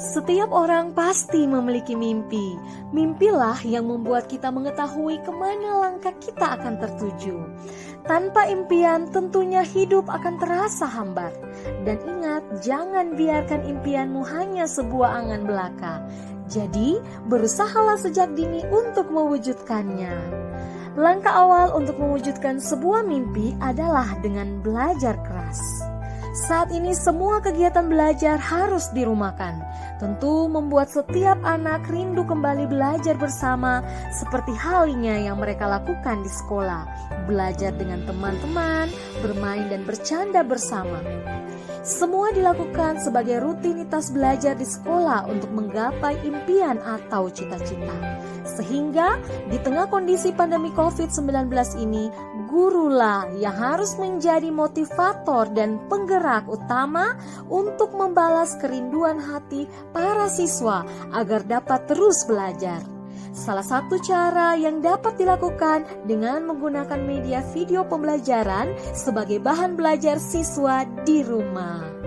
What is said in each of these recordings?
Setiap orang pasti memiliki mimpi. Mimpilah yang membuat kita mengetahui kemana langkah kita akan tertuju. Tanpa impian tentunya hidup akan terasa hambar. Dan ingat, jangan biarkan impianmu hanya sebuah angan belaka. Jadi, berusahalah sejak dini untuk mewujudkannya. Langkah awal untuk mewujudkan sebuah mimpi adalah dengan belajar keras. Saat ini semua kegiatan belajar harus dirumahkan. Tentu membuat setiap anak rindu kembali belajar bersama seperti halnya yang mereka lakukan di sekolah. Belajar dengan teman-teman, bermain dan bercanda bersama. Semua dilakukan sebagai rutinitas belajar di sekolah untuk menggapai impian atau cita-cita. Sehingga di tengah kondisi pandemi COVID-19 ini, gurulah yang harus menjadi motivator dan penggerak utama untuk membalas kerinduan hati para siswa agar dapat terus belajar. Salah satu cara yang dapat dilakukan dengan menggunakan media video pembelajaran sebagai bahan belajar siswa di rumah.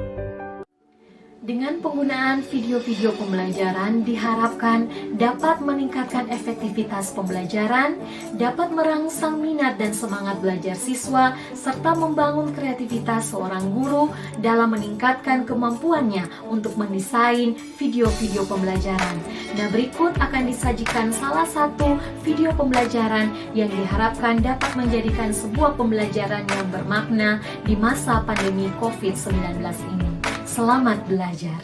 Dengan penggunaan video-video pembelajaran diharapkan dapat meningkatkan efektivitas pembelajaran, dapat merangsang minat dan semangat belajar siswa, serta membangun kreativitas seorang guru dalam meningkatkan kemampuannya untuk mendesain video-video pembelajaran. Nah, berikut akan disajikan salah satu video pembelajaran yang diharapkan dapat menjadikan sebuah pembelajaran yang bermakna di masa pandemi COVID-19 ini. Selamat belajar.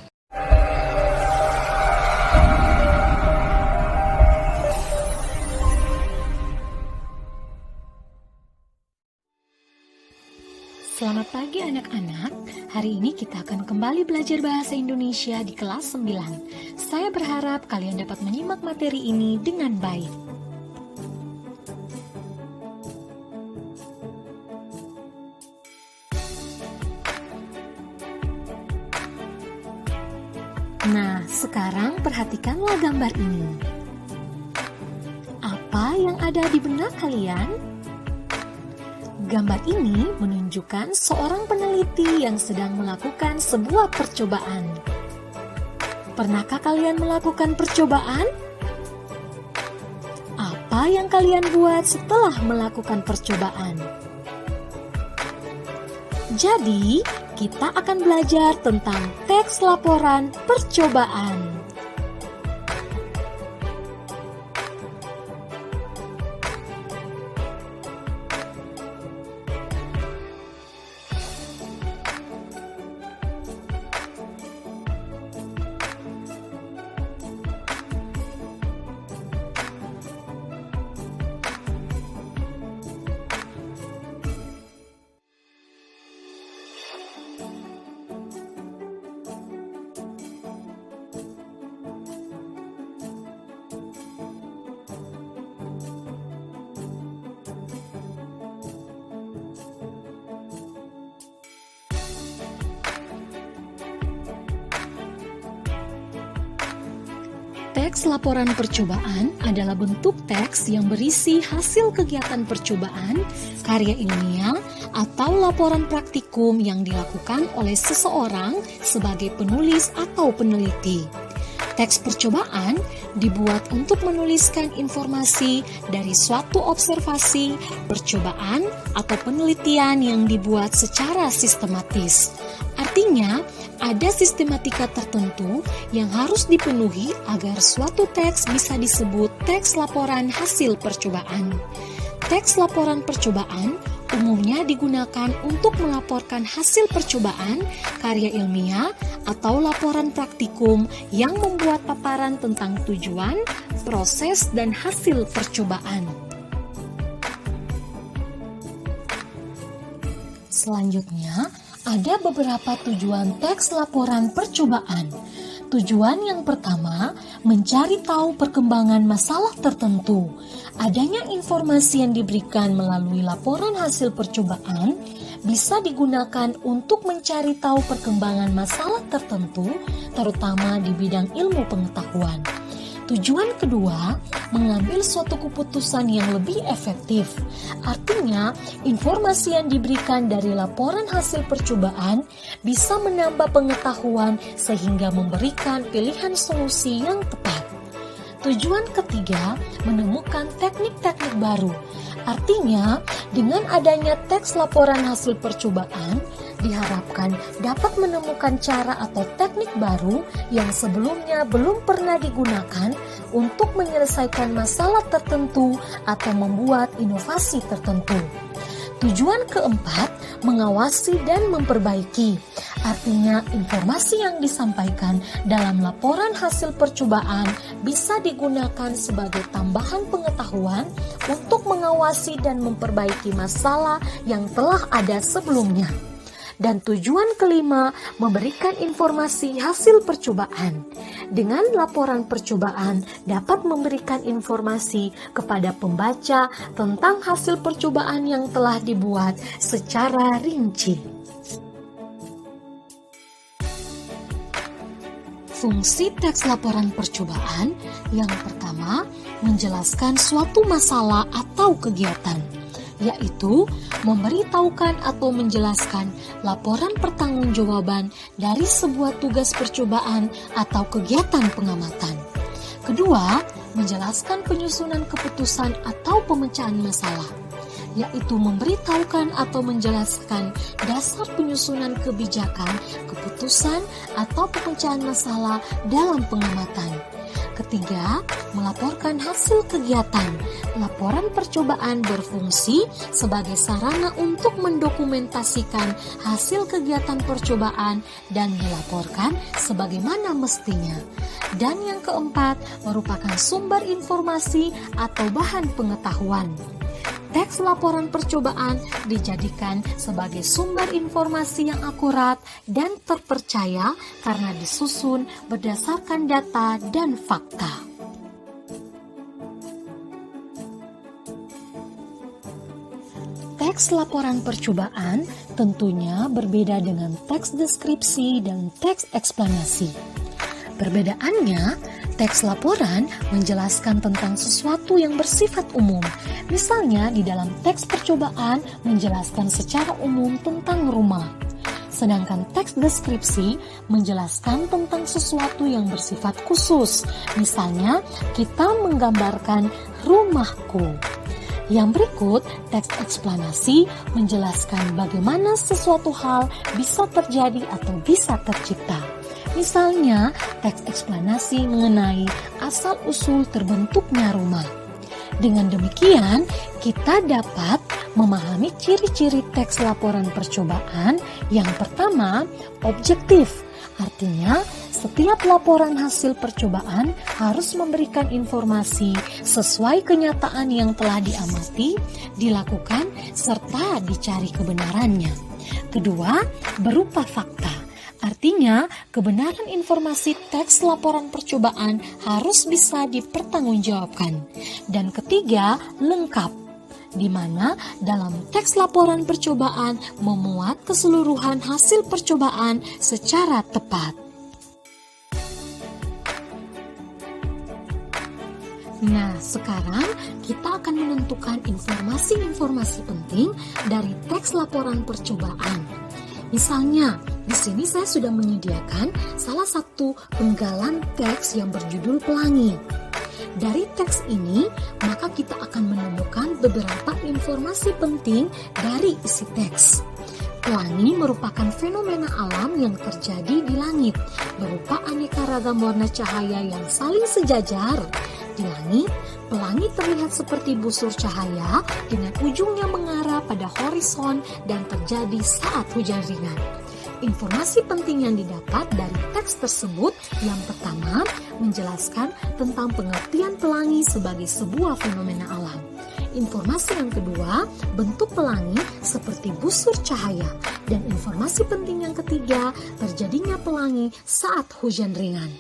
Selamat pagi anak-anak. Hari ini kita akan kembali belajar bahasa Indonesia di kelas 9. Saya berharap kalian dapat menyimak materi ini dengan baik. Nah, sekarang perhatikanlah gambar ini. Apa yang ada di benak kalian? Gambar ini menunjukkan seorang peneliti yang sedang melakukan sebuah percobaan. Pernahkah kalian melakukan percobaan? Apa yang kalian buat setelah melakukan percobaan? Jadi, kita akan belajar tentang teks laporan percobaan. Teks laporan percobaan adalah bentuk teks yang berisi hasil kegiatan percobaan, karya ilmiah, atau laporan praktikum yang dilakukan oleh seseorang sebagai penulis atau peneliti. Teks percobaan dibuat untuk menuliskan informasi dari suatu observasi, percobaan, atau penelitian yang dibuat secara sistematis. Artinya, ada sistematika tertentu yang harus dipenuhi agar suatu teks bisa disebut teks laporan hasil percobaan. Teks laporan percobaan umumnya digunakan untuk melaporkan hasil percobaan, karya ilmiah, atau laporan praktikum yang membuat paparan tentang tujuan, proses, dan hasil percobaan. Selanjutnya, ada beberapa tujuan teks laporan percobaan. Tujuan yang pertama, mencari tahu perkembangan masalah tertentu. Adanya informasi yang diberikan melalui laporan hasil percobaan bisa digunakan untuk mencari tahu perkembangan masalah tertentu, terutama di bidang ilmu pengetahuan. Tujuan kedua, mengambil suatu keputusan yang lebih efektif. Artinya, informasi yang diberikan dari laporan hasil percobaan bisa menambah pengetahuan sehingga memberikan pilihan solusi yang tepat. Tujuan ketiga, menemukan teknik-teknik baru. Artinya, dengan adanya teks laporan hasil percobaan, diharapkan dapat menemukan cara atau teknik baru yang sebelumnya belum pernah digunakan untuk menyelesaikan masalah tertentu atau membuat inovasi tertentu. Tujuan keempat, mengawasi dan memperbaiki. Artinya, informasi yang disampaikan dalam laporan hasil percobaan bisa digunakan sebagai tambahan pengetahuan untuk mengawasi dan memperbaiki masalah yang telah ada sebelumnya. Dan tujuan kelima, memberikan informasi hasil percobaan. Dengan laporan percobaan dapat memberikan informasi kepada pembaca tentang hasil percobaan yang telah dibuat secara rinci. Fungsi teks laporan percobaan yang pertama, menjelaskan suatu masalah atau kegiatan, yaitu memberitahukan atau menjelaskan laporan pertanggungjawaban dari sebuah tugas percobaan atau kegiatan pengamatan. Kedua, menjelaskan penyusunan keputusan atau pemecahan masalah, yaitu memberitahukan atau menjelaskan dasar penyusunan kebijakan, keputusan, atau pemecahan masalah dalam pengamatan. Ketiga, melaporkan hasil kegiatan. Laporan percobaan berfungsi sebagai sarana untuk mendokumentasikan hasil kegiatan percobaan dan dilaporkan sebagaimana mestinya. Dan yang keempat, merupakan sumber informasi atau bahan pengetahuan. Teks laporan percobaan dijadikan sebagai sumber informasi yang akurat dan terpercaya karena disusun berdasarkan data dan fakta. Teks laporan percobaan tentunya berbeda dengan teks deskripsi dan teks eksplanasi. Perbedaannya, teks laporan menjelaskan tentang sesuatu yang bersifat umum. Misalnya di dalam teks percobaan menjelaskan secara umum tentang rumah. Sedangkan teks deskripsi menjelaskan tentang sesuatu yang bersifat khusus. Misalnya kita menggambarkan rumahku. Yang berikut, teks eksplanasi menjelaskan bagaimana sesuatu hal bisa terjadi atau bisa tercipta. Misalnya, teks eksplanasi mengenai asal-usul terbentuknya rumah. Dengan demikian, kita dapat memahami ciri-ciri teks laporan percobaan. Yang pertama, objektif. Artinya, setiap laporan hasil percobaan harus memberikan informasi sesuai kenyataan yang telah diamati, dilakukan, serta dicari kebenarannya. Kedua, berupa fakta. Artinya, kebenaran informasi teks laporan percobaan harus bisa dipertanggungjawabkan. Dan ketiga, lengkap, di mana dalam teks laporan percobaan memuat keseluruhan hasil percobaan secara tepat. Nah, sekarang kita akan menentukan informasi-informasi penting dari teks laporan percobaan. Misalnya, di sini saya sudah menyediakan salah satu penggalan teks yang berjudul Pelangi. Dari teks ini, maka kita akan menemukan beberapa informasi penting dari isi teks. Pelangi merupakan fenomena alam yang terjadi di langit, berupa aneka ragam warna cahaya yang saling sejajar. Di langit, pelangi terlihat seperti busur cahaya dengan ujungnya mengarah pada horizon dan terjadi saat hujan ringan. Informasi penting yang didapat dari teks tersebut yang pertama menjelaskan tentang pengertian pelangi sebagai sebuah fenomena alam. Informasi yang kedua, bentuk pelangi seperti busur cahaya. Dan informasi penting yang ketiga, terjadinya pelangi saat hujan ringan.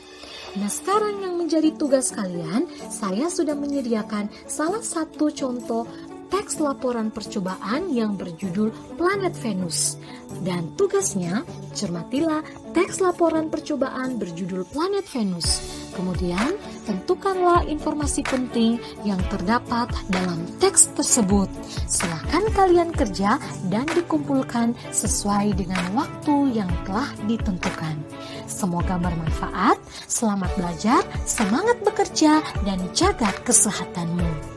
Nah, sekarang yang menjadi tugas kalian, saya sudah menyediakan salah satu contoh teks laporan percobaan yang berjudul Planet Venus. Dan tugasnya, cermatilah teks laporan percobaan berjudul Planet Venus. Kemudian, tentukanlah informasi penting yang terdapat dalam teks tersebut. Silakan kalian kerja dan dikumpulkan sesuai dengan waktu yang telah ditentukan. Semoga bermanfaat, selamat belajar, semangat bekerja, dan jaga kesehatanmu.